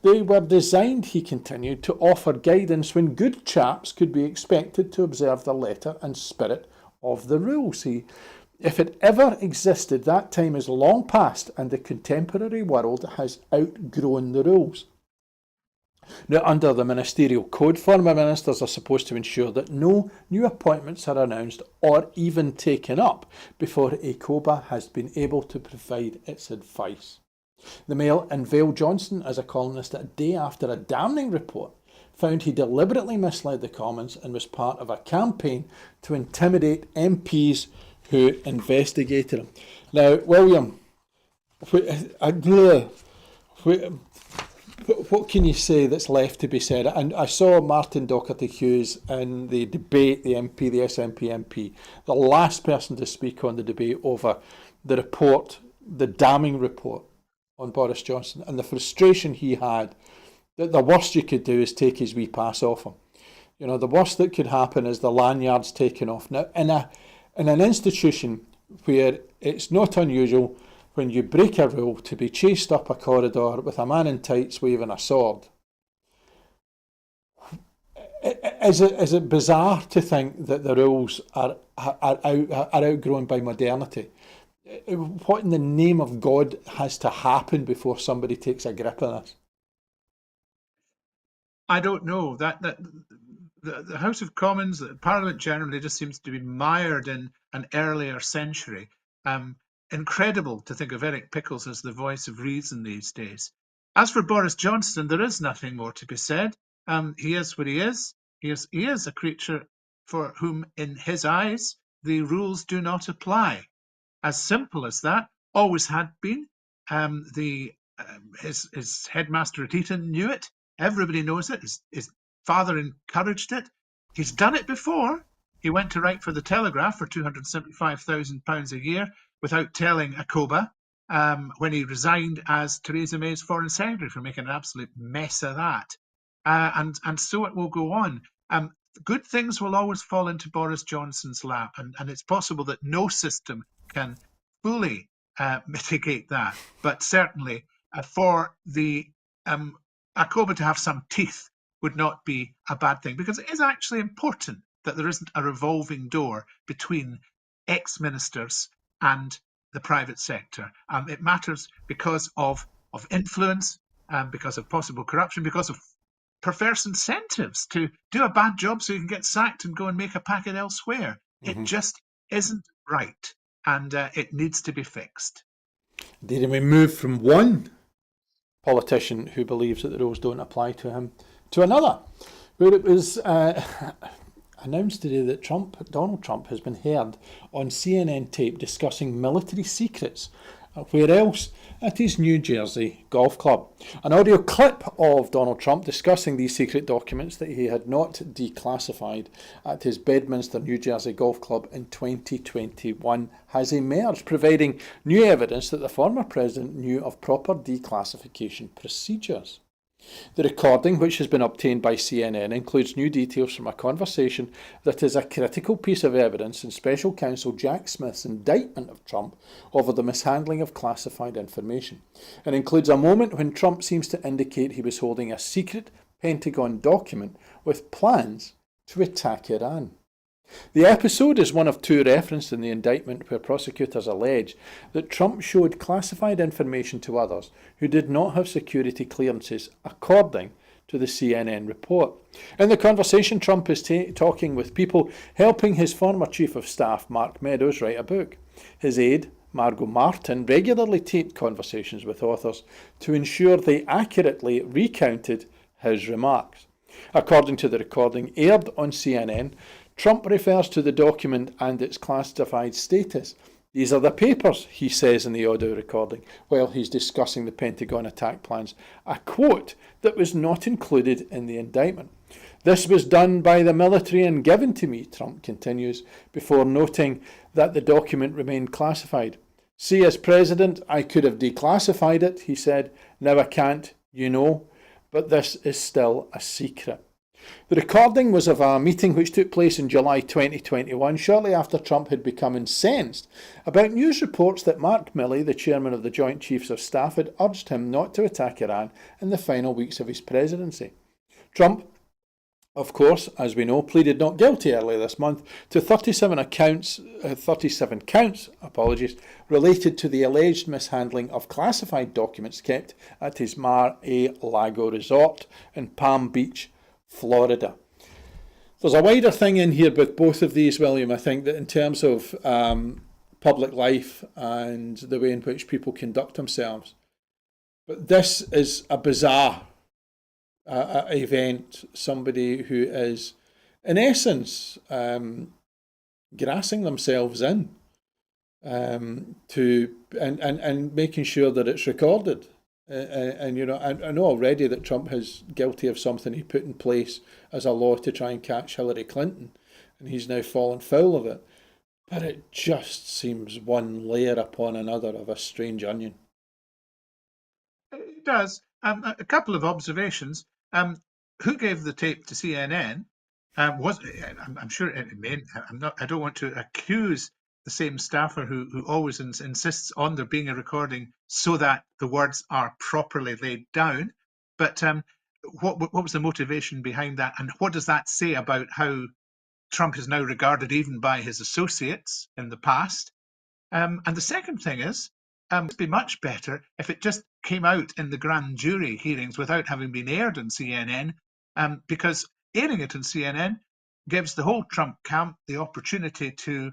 They were designed, he continued, to offer guidance when good chaps could be expected to observe the letter and spirit of the rules. If it ever existed, that time is long past and the contemporary world has outgrown the rules. Now, under the ministerial code, former ministers are supposed to ensure that no new appointments are announced or even taken up before ACOBA has been able to provide its advice. The Mail unveiled Johnson as a columnist a day after a damning report found he deliberately misled the Commons and was part of a campaign to intimidate MPs who investigated him. Now, William, what can you say that's left to be said? And I saw Martin Docherty-Hughes in the debate, the SNP MP, the last person to speak on the debate over the report, the damning report on Boris Johnson, and the frustration he had that the worst you could do is take his wee pass off him. You know, the worst that could happen is the lanyard's taken off. Now, in an institution where it's not unusual when you break a rule to be chased up a corridor with a man in tights waving a sword, is it bizarre to think that the rules are outgrown by modernity? What in the name of God has to happen before somebody takes a grip of this? I don't know. The House of Commons, the Parliament generally, just seems to be mired in an earlier century. Incredible to think of Eric Pickles as the voice of reason these days. As for Boris Johnson, there is nothing more to be said. He is what he is. He is a creature for whom, in his eyes, the rules do not apply. As simple as that. Always had been. His headmaster at Eton knew it. Everybody knows it. His father encouraged it. He's done it before. He went to write for the Telegraph for £275,000 a year without telling ACOBA when he resigned as Theresa May's Foreign Secretary for making an absolute mess of that. And so it will go on. Good things will always fall into Boris Johnson's lap, and it's possible that no system can fully mitigate that. But certainly for the ACOBA to have some teeth would not be a bad thing, because it is actually important that there isn't a revolving door between ex-ministers and the private sector. It matters because of influence, because of possible corruption, because of perverse incentives to do a bad job so you can get sacked and go and make a packet elsewhere. It just isn't right, and it needs to be fixed. Did we move from one politician who believes that the rules don't apply to him to another, where it was announced today that Donald Trump has been heard on CNN tape discussing military secrets. Where else? At his New Jersey golf club. An audio clip of Donald Trump discussing these secret documents that he had not declassified at his Bedminster, New Jersey golf club in 2021 has emerged, providing new evidence that the former president knew of proper declassification procedures. The recording, which has been obtained by CNN, includes new details from a conversation that is a critical piece of evidence in Special Counsel Jack Smith's indictment of Trump over the mishandling of classified information, and includes a moment when Trump seems to indicate he was holding a secret Pentagon document with plans to attack Iran. The episode is one of two referenced in the indictment where prosecutors allege that Trump showed classified information to others who did not have security clearances, according to the CNN report. In the conversation, Trump is talking with people helping his former chief of staff, Mark Meadows, write a book. His aide, Margot Martin, regularly taped conversations with authors to ensure they accurately recounted his remarks. According to the recording aired on CNN, Trump refers to the document and its classified status. These are the papers, he says in the audio recording, while he's discussing the Pentagon attack plans, a quote that was not included in the indictment. This was done by the military and given to me, Trump continues, before noting that the document remained classified. See, as president, I could have declassified it, he said. Now I can't, you know, but this is still a secret. The recording was of a meeting which took place in July 2021, shortly after Trump had become incensed about news reports that Mark Milley, the chairman of the Joint Chiefs of Staff, had urged him not to attack Iran in the final weeks of his presidency. Trump, of course, as we know, pleaded not guilty earlier this month to 37 counts related to the alleged mishandling of classified documents kept at his Mar-a-Lago resort in Palm Beach, Florida. There's a wider thing in here with both of these, William. I think that in terms of public life and the way in which people conduct themselves. But this is a bizarre event. Somebody who is, in essence, grassing themselves in to and making sure that it's recorded. And you know, I know already that Trump is guilty of something he put in place as a law to try and catch Hillary Clinton, and he's now fallen foul of it. But it just seems one layer upon another of a strange onion. It does. A couple of observations. Who gave the tape to CNN? I'm sure it may. I don't want to accuse the same staffer who always insists on there being a recording so that the words are properly laid down. But what was the motivation behind that, and what does that say about how Trump is now regarded even by his associates in the past? And the second thing is, it'd be much better if it just came out in the grand jury hearings without having been aired on CNN, because airing it on CNN gives the whole Trump camp the opportunity to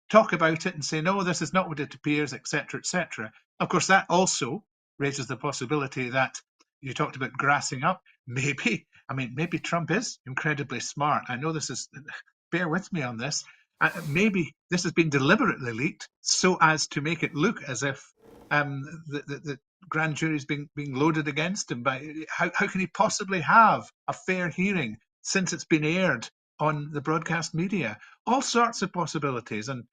talk about it and say, no, this is not what it appears, etc., etc. Of course, that also raises the possibility that you talked about grassing up. Maybe Trump is incredibly smart. I know this is, bear with me on this. Maybe this has been deliberately leaked so as to make it look as if the grand jury is being loaded against him. How can he possibly have a fair hearing since it's been aired on the broadcast media? All sorts of possibilities, and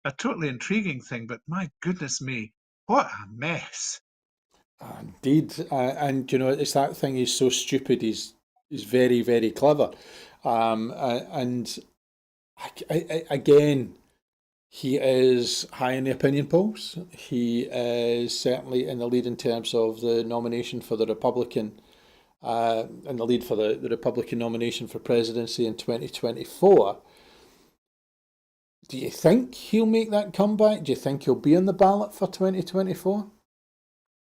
a totally intriguing thing, but my goodness me, what a mess. Indeed, and you know, it's that thing. He's so stupid. He's very, very clever, and again, he is high in the opinion polls. He is certainly in the lead in terms of the nomination for the Republican, in the lead for the Republican nomination for presidency in 2024. Do you think he'll make that comeback? Do you think he'll be on the ballot for 2024?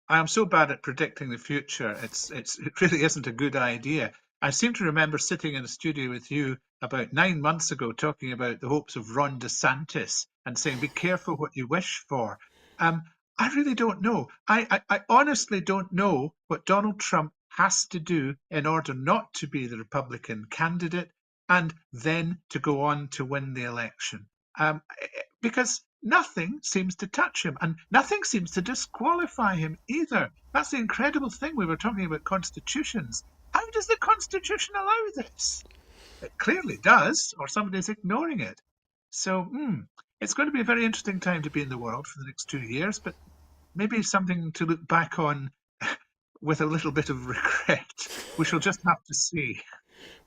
I am so bad at predicting the future. It really isn't a good idea. I seem to remember sitting in a studio with you about 9 months ago talking about the hopes of Ron DeSantis and saying, be careful what you wish for. I really don't know. I honestly don't know what Donald Trump has to do in order not to be the Republican candidate and then to go on to win the election. Because nothing seems to touch him and nothing seems to disqualify him either. That's the incredible thing. We were talking about constitutions. How does the Constitution allow this? It clearly does, or somebody's ignoring it. So it's going to be a very interesting time to be in the world for the next 2 years, but maybe something to look back on with a little bit of regret. We shall just have to see.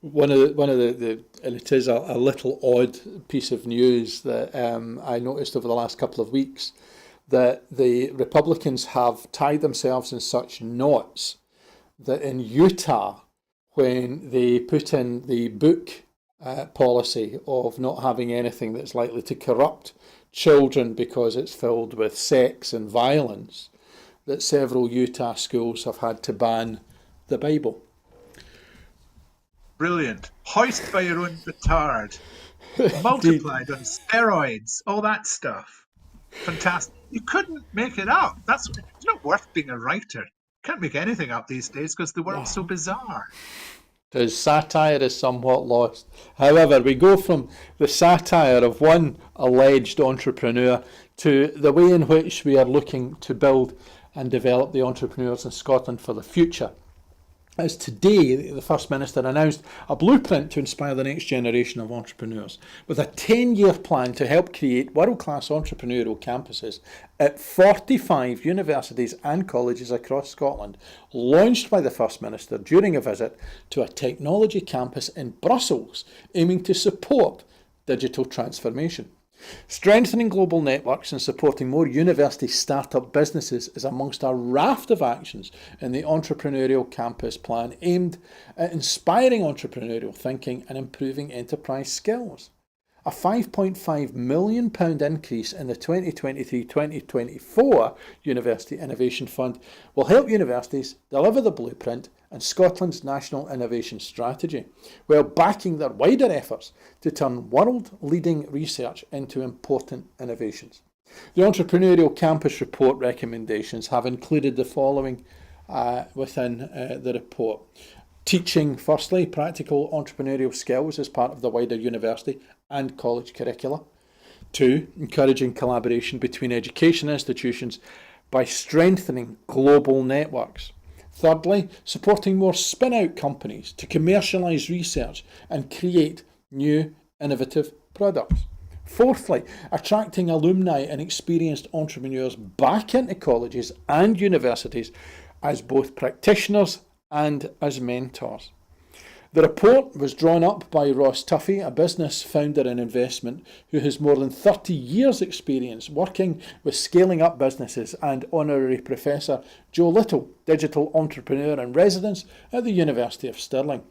One of the and it is a little odd piece of news that I noticed over the last couple of weeks, that the Republicans have tied themselves in such knots that in Utah, when they put in the book policy of not having anything that's likely to corrupt children because it's filled with sex and violence, that several Utah schools have had to ban the Bible. Brilliant. Hoist by your own petard. Multiplied on steroids, all that stuff. Fantastic. You couldn't make it up. It's not worth being a writer. Can't make anything up these days because the world's so bizarre. His satire is somewhat lost. However, we go from the satire of one alleged entrepreneur to the way in which we are looking to build and develop the entrepreneurs in Scotland for the future. as today the First Minister announced a blueprint to inspire the next generation of entrepreneurs, with a 10-year plan to help create world-class entrepreneurial campuses at 45 universities and colleges across Scotland, launched by the First Minister during a visit to a technology campus in Brussels, aiming to support digital transformation. Strengthening global networks and supporting more university start-up businesses is amongst a raft of actions in the Entrepreneurial Campus Plan aimed at inspiring entrepreneurial thinking and improving enterprise skills. A £5.5 million increase in the 2023-2024 University Innovation Fund will help universities deliver the blueprint and Scotland's National Innovation Strategy, while backing their wider efforts to turn world-leading research into important innovations. The Entrepreneurial Campus Report recommendations have included the following within the report. Teaching, firstly, practical entrepreneurial skills as part of the wider university and college curricula. 2, encouraging collaboration between education institutions by strengthening global networks. Thirdly, supporting more spin-out companies to commercialise research and create new innovative products. Fourthly, attracting alumni and experienced entrepreneurs back into colleges and universities as both practitioners and as mentors. The report was drawn up by Ross Tuffy, a business founder and investment who has more than 30 years' experience working with scaling up businesses, and Honorary Professor Joe Little, digital entrepreneur in residence at the University of Stirling.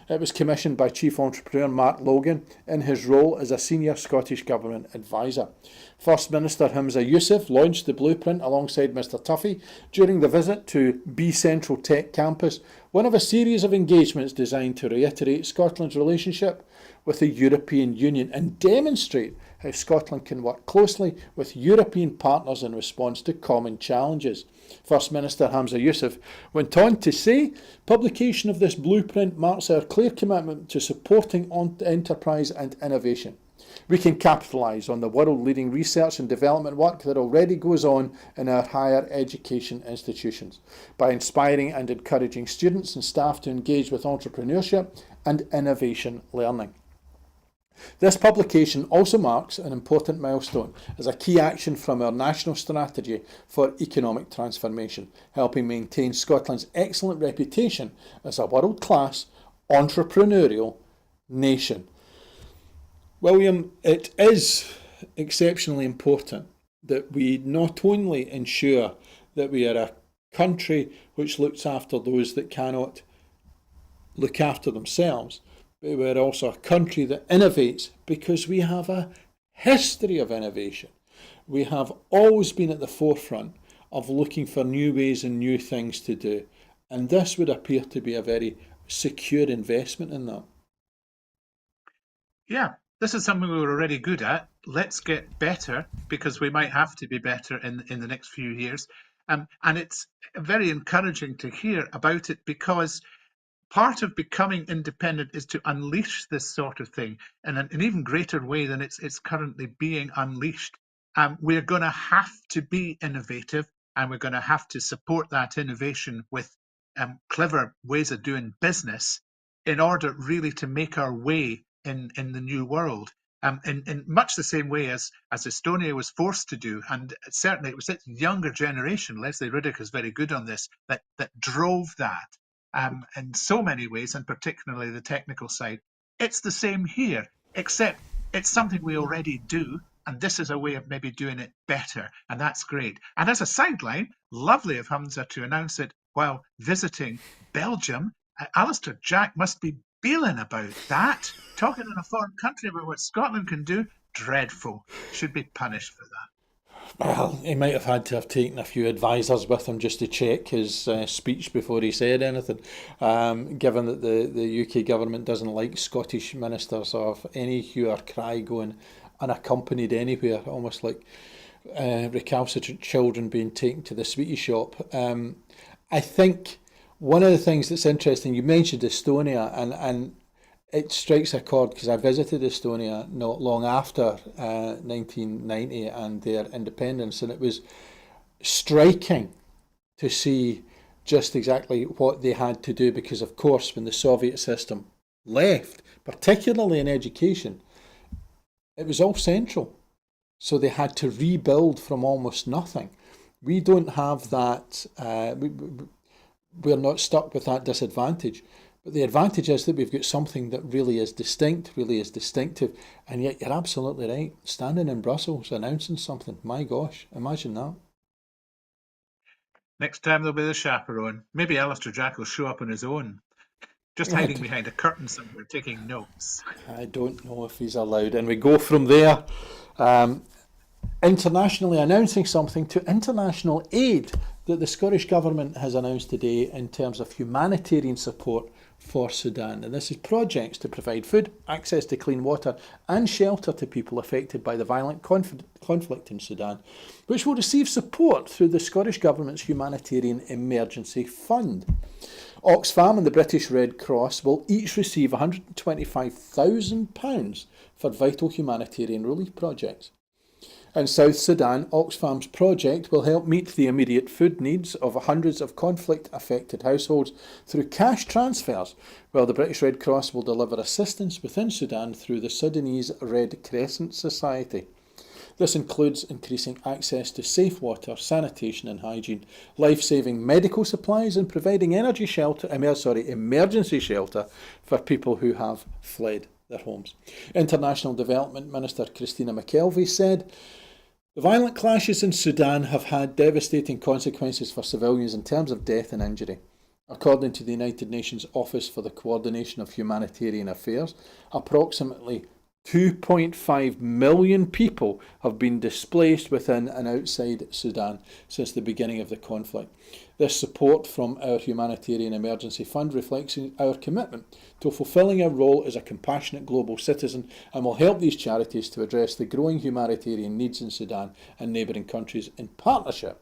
It was commissioned by Chief Entrepreneur Mark Logan in his role as a Senior Scottish Government Advisor. First Minister Hamza Yousaf launched the blueprint alongside Mr Tuffy during the visit to B Central Tech Campus, one of a series of engagements designed to reiterate Scotland's relationship with the European Union and demonstrate how Scotland can work closely with European partners in response to common challenges. First Minister Hamza Yousaf went on to say, publication of this blueprint marks our clear commitment to supporting enterprise and innovation. We can capitalise on the world-leading research and development work that already goes on in our higher education institutions by inspiring and encouraging students and staff to engage with entrepreneurship and innovation learning. This publication also marks an important milestone as a key action from our national strategy for economic transformation, helping maintain Scotland's excellent reputation as a world-class entrepreneurial nation. William, it is exceptionally important that we not only ensure that we are a country which looks after those that cannot look after themselves, but we're also a country that innovates because we have a history of innovation. We have always been at the forefront of looking for new ways and new things to do, and this would appear to be a very secure investment in that. Yeah, this is something we were already good at. Let's get better, because we might have to be better in the next few years. And it's very encouraging to hear about it, because part of becoming independent is to unleash this sort of thing in an even greater way than it's currently being unleashed. We're going to have to be innovative, and we're going to have to support that innovation with clever ways of doing business in order really to make our way in the new world. In much the same way as Estonia was forced to do, and certainly it was its younger generation, Leslie Riddick is very good on this, that drove that. In so many ways, and particularly the technical side. It's the same here, except it's something we already do, and this is a way of maybe doing it better, and that's great. And as a sideline, lovely of Hamza to announce it while visiting Belgium. Alistair Jack must be feeling about that. Talking in a foreign country about what Scotland can do, dreadful. Should be punished for that. Well, he might have had to have taken a few advisors with him just to check his speech before he said anything, given that the UK government doesn't like Scottish ministers of any hue or cry going unaccompanied anywhere, almost like recalcitrant children being taken to the sweetie shop. I think one of the things that's interesting, you mentioned Estonia, and it strikes a chord because I visited Estonia not long after 1990 and their independence, and it was striking to see just exactly what they had to do because, of course, when the Soviet system left, particularly in education, it was all central. So they had to rebuild from almost nothing. We don't have that, we're not stuck with that disadvantage. But the advantage is that we've got something that really is distinct, really is distinctive. And yet you're absolutely right. Standing in Brussels announcing something, my gosh, imagine that. Next time there'll be the chaperone. Maybe Alistair Jack will show up on his own, just hiding behind a curtain somewhere, taking notes. I don't know if he's allowed. And we go from there, um, internationally announcing something, to international aid that the Scottish Government has announced today in terms of humanitarian support for Sudan. And this is projects to provide food, access to clean water and shelter to people affected by the violent conflict in Sudan, which will receive support through the Scottish Government's Humanitarian Emergency Fund. Oxfam and the British Red Cross will each receive £125,000 for vital humanitarian relief projects. In South Sudan, Oxfam's project will help meet the immediate food needs of hundreds of conflict-affected households through cash transfers, while the British Red Cross will deliver assistance within Sudan through the Sudanese Red Crescent Society. This includes increasing access to safe water, sanitation and hygiene, life-saving medical supplies and providing emergency shelter for people who have fled their homes. International Development Minister Christina McKelvey said, "The violent clashes in Sudan have had devastating consequences for civilians in terms of death and injury. According to the United Nations Office for the Coordination of Humanitarian Affairs, approximately 2.5 million people have been displaced within and outside Sudan since the beginning of the conflict. This support from our Humanitarian Emergency Fund reflects our commitment to fulfilling our role as a compassionate global citizen and will help these charities to address the growing humanitarian needs in Sudan and neighbouring countries in partnership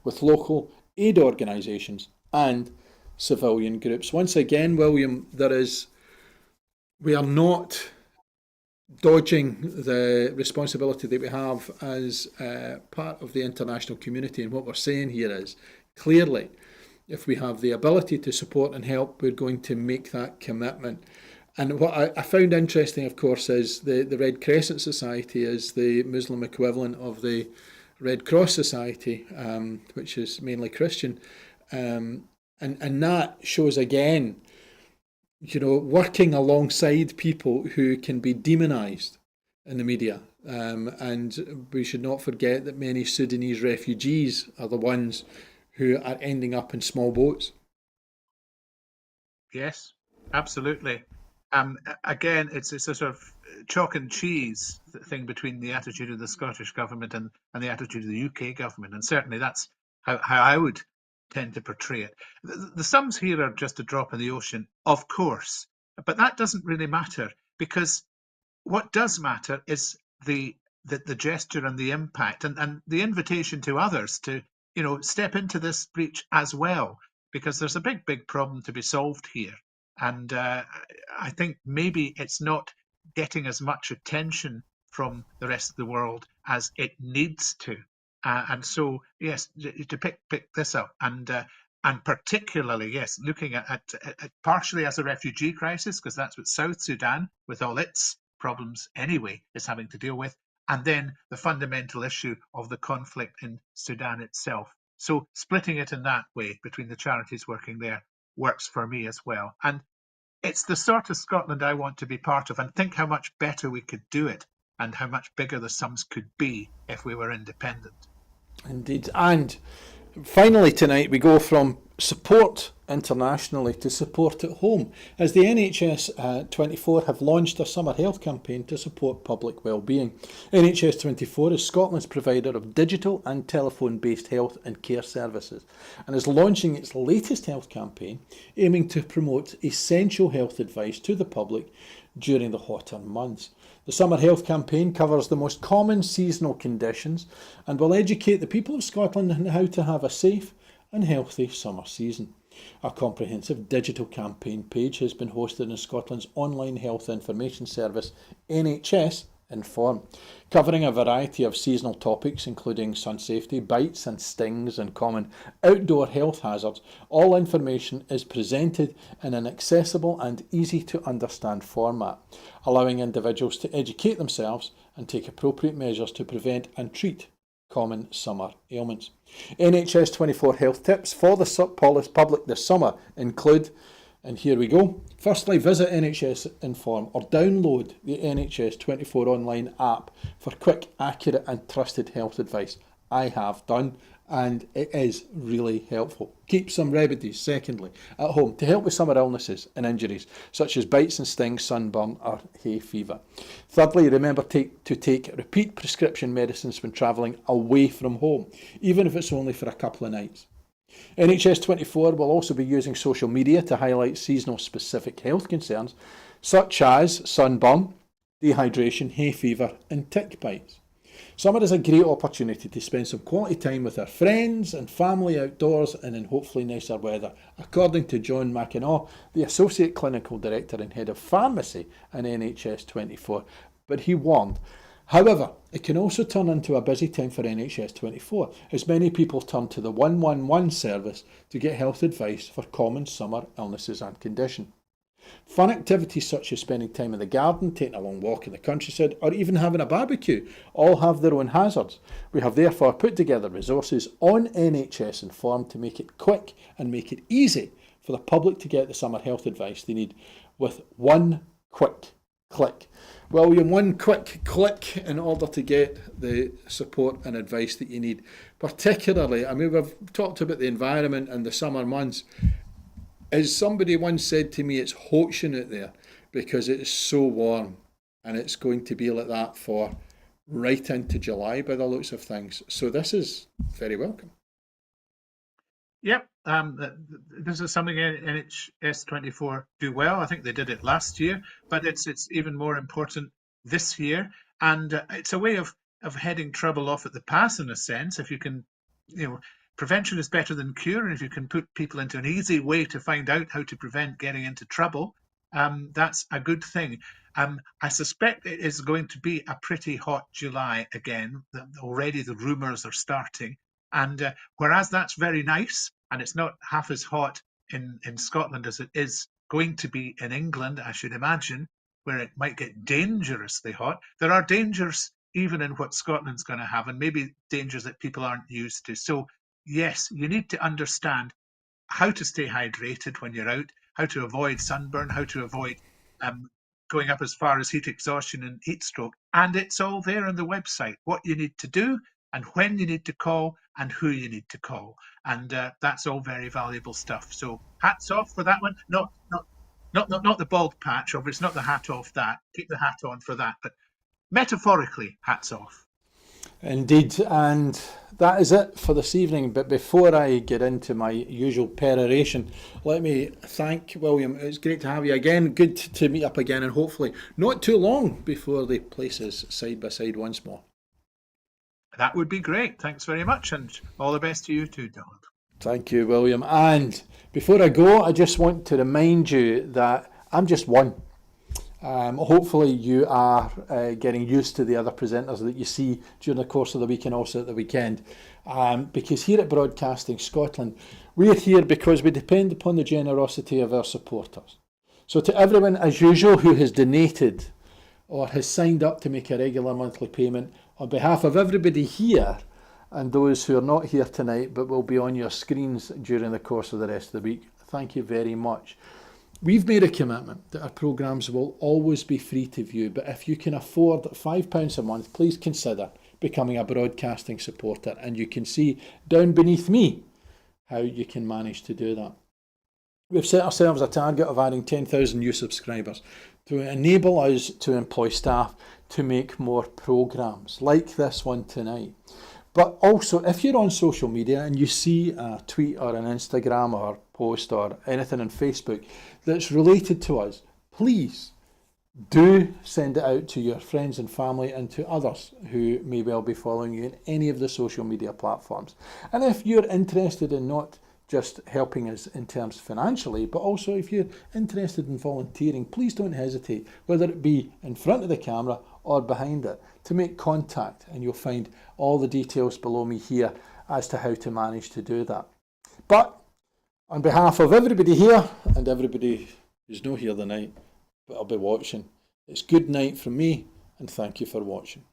with local aid organisations and civilian groups." Once again, William, we are not dodging the responsibility that we have as part of the international community. And what we're saying here is, clearly, if we have the ability to support and help, we're going to make that commitment. And what I found interesting, of course, is the Red Crescent Society is the Muslim equivalent of the Red Cross Society, which is mainly Christian. And that shows again, working alongside people who can be demonised in the media. And we should not forget that many Sudanese refugees are the ones who are ending up in small boats. Yes, absolutely. Again, it's a sort of chalk and cheese thing between the attitude of the Scottish Government and the attitude of the UK Government. And certainly that's how I would tend to portray it. The sums here are just a drop in the ocean, of course, but that doesn't really matter, because what does matter is the gesture and the impact and the invitation to others to step into this breach as well, because there's a big problem to be solved here. And I think maybe it's not getting as much attention from the rest of the world as it needs to. And so, yes, to pick this up, and particularly, yes, looking at partially as a refugee crisis, because that's what South Sudan, with all its problems anyway, is having to deal with, and then the fundamental issue of the conflict in Sudan itself. So splitting it in that way between the charities working there works for me as well. And it's the sort of Scotland I want to be part of, and think how much better we could do it and how much bigger the sums could be if we were independent. Indeed. And finally tonight we go from support internationally to support at home, as the NHS 24 have launched a summer health campaign to support public wellbeing. NHS 24 is Scotland's provider of digital and telephone-based health and care services, and is launching its latest health campaign aiming to promote essential health advice to the public during the hotter months. The summer health campaign covers the most common seasonal conditions and will educate the people of Scotland on how to have a safe and healthy summer season. A comprehensive digital campaign page has been hosted in Scotland's online health information service, NHS Inform, covering a variety of seasonal topics including sun safety, bites and stings and common outdoor health hazards. All information is presented in an accessible and easy to understand format, allowing individuals to educate themselves and take appropriate measures to prevent and treat common summer ailments. NHS 24 health tips for the public this summer include, and here we go. Firstly, visit NHS Inform or download the NHS 24 online app for quick, accurate and trusted health advice. I have done, and it is really helpful. Keep some remedies, secondly, at home to help with summer illnesses and injuries, such as bites and stings, sunburn or hay fever. Thirdly, remember to take repeat prescription medicines when travelling away from home, even if it's only for a couple of nights. NHS 24 will also be using social media to highlight seasonal specific health concerns, such as sunburn, dehydration, hay fever and tick bites. Summer is a great opportunity to spend some quality time with our friends and family outdoors and in hopefully nicer weather, according to John McInnaugh, the Associate Clinical Director and Head of Pharmacy in NHS 24. But he warned, however, it can also turn into a busy time for NHS 24, as many people turn to the 111 service to get health advice for common summer illnesses and conditions. Fun activities such as spending time in the garden, taking a long walk in the countryside, or even having a barbecue all have their own hazards. We have therefore put together resources on NHS Inform to make it quick and make it easy for the public to get the summer health advice they need with one quick click. William, one quick click in order to get the support and advice that you need. Particularly, I mean, we've talked about the environment and the summer months. As somebody once said to me, it's hoaching out there because it is so warm, and it's going to be like that for right into July by the looks of things. So this is very welcome. Yep, this is something NHS 24 do well. I think they did it last year, but it's even more important this year, and it's a way of heading trouble off at the pass in a sense. If you can, prevention is better than cure, and if you can put people into an easy way to find out how to prevent getting into trouble, that's a good thing. I suspect it is going to be a pretty hot July again. Already the rumours are starting, and whereas that's very nice, and it's not half as hot in Scotland as it is going to be in England, I should imagine, where it might get dangerously hot. There are dangers even in what Scotland's going to have, and maybe dangers that people aren't used to. So yes, you need to understand how to stay hydrated when you're out, how to avoid sunburn, how to avoid going up as far as heat exhaustion and heat stroke. And it's all there on the website, what you need to do and when you need to call and who you need to call. And that's all very valuable stuff. So hats off for that one. Not the bald patch, or it's not the hat off that. Keep the hat on for that. But metaphorically, hats off. Indeed, and that is it for this evening. But before I get into my usual peroration, let me thank William. It's great to have you again. Good to meet up again, and hopefully not too long before the places side by side once more. That would be great. Thanks very much, and all the best to you too, Donald. Thank you, William. And before I go, I just want to remind you that I'm just one. Hopefully you are getting used to the other presenters that you see during the course of the week and also at the weekend. Because here at Broadcasting Scotland, we're here because we depend upon the generosity of our supporters. So to everyone, as usual, who has donated or has signed up to make a regular monthly payment, on behalf of everybody here and those who are not here tonight but will be on your screens during the course of the rest of the week, thank you very much. We've made a commitment that our programmes will always be free to view, but if you can afford £5 a month, please consider becoming a broadcasting supporter, and you can see down beneath me how you can manage to do that. We've set ourselves a target of adding 10,000 new subscribers to enable us to employ staff to make more programmes like this one tonight. But also, if you're on social media and you see a tweet or an Instagram or post or anything on Facebook that's related to us, please do send it out to your friends and family and to others who may well be following you in any of the social media platforms. And if you're interested in not just helping us in terms financially, but also if you're interested in volunteering, please don't hesitate, whether it be in front of the camera or behind it, to make contact, and you'll find all the details below me here as to how to manage to do that. But on behalf of everybody here and everybody who's not here tonight, but I'll be watching, it's good night from me, and thank you for watching.